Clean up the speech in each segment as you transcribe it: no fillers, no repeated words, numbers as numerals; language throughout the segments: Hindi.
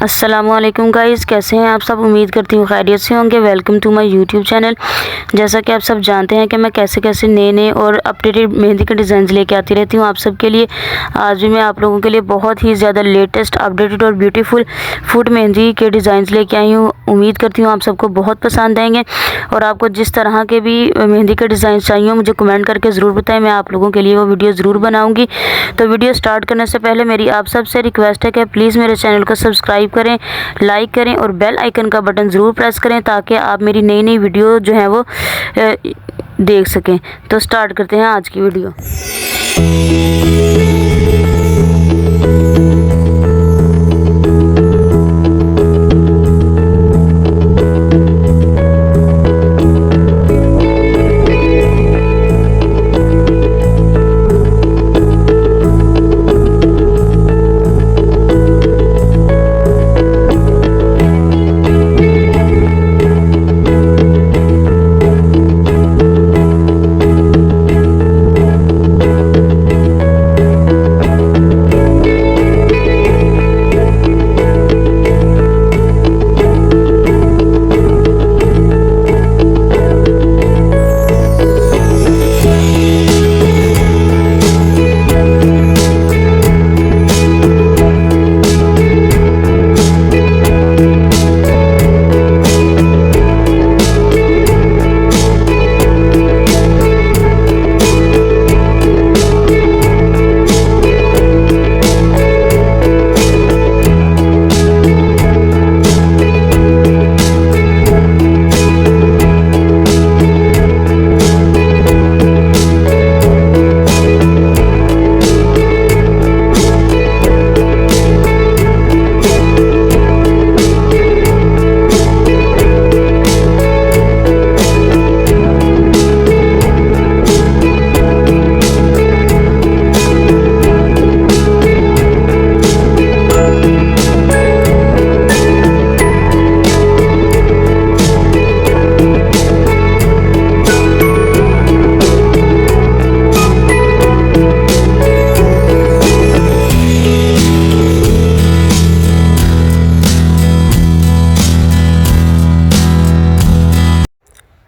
अस्सलामुअलैकुम गाइज़, कैसे हैं आप सब। उम्मीद करती हूँ खैरियत से होंगे। Welcome to my YouTube channel. जैसा कि आप सब जानते हैं कि मैं कैसे कैसे नए नए और अपडेटेड मेहंदी के डिज़ाइन लेके आती रहती हूँ आप सब के लिए। आज भी मैं आप लोगों के लिए बहुत ही ज़्यादा लेटेस्ट अपडेटेड और ब्यूटीफुल फुट मेहंदी के डिज़ाइन लेके आई हूँ। उम्मीद करती हूँ आप सबको बहुत पसंद आएंगे। और आपको जिस तरह के भी मेहंदी के डिज़ाइन चाहिए मुझे कमेंट करके ज़रूर बताएं, मैं आप लोगों के लिए वो वीडियो ज़रूर बनाऊँगी। तो वीडियो स्टार्ट करने से पहले मेरी आप सबसे रिक्वेस्ट है कि प्लीज़ मेरे चैनल को सब्सक्राइब करें, लाइक करें और बेल आइकन का बटन ज़रूर प्रेस करें ताकि आप मेरी नई नई वीडियो जो है वो देख सकें। तो स्टार्ट करते हैं आज की वीडियो।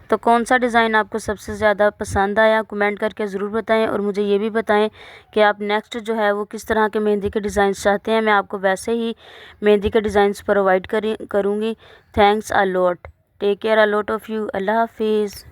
तो कौन सा डिज़ाइन आपको सबसे ज़्यादा पसंद आया कमेंट करके ज़रूर बताएं। और मुझे ये भी बताएं कि आप नेक्स्ट जो है वो किस तरह के मेहंदी के डिज़ाइन चाहते हैं। मैं आपको वैसे ही मेहंदी के डिज़ाइंस प्रोवाइड करूँगी। Thanks a lot, take care a lot of you. अल्लाह हाफिज़।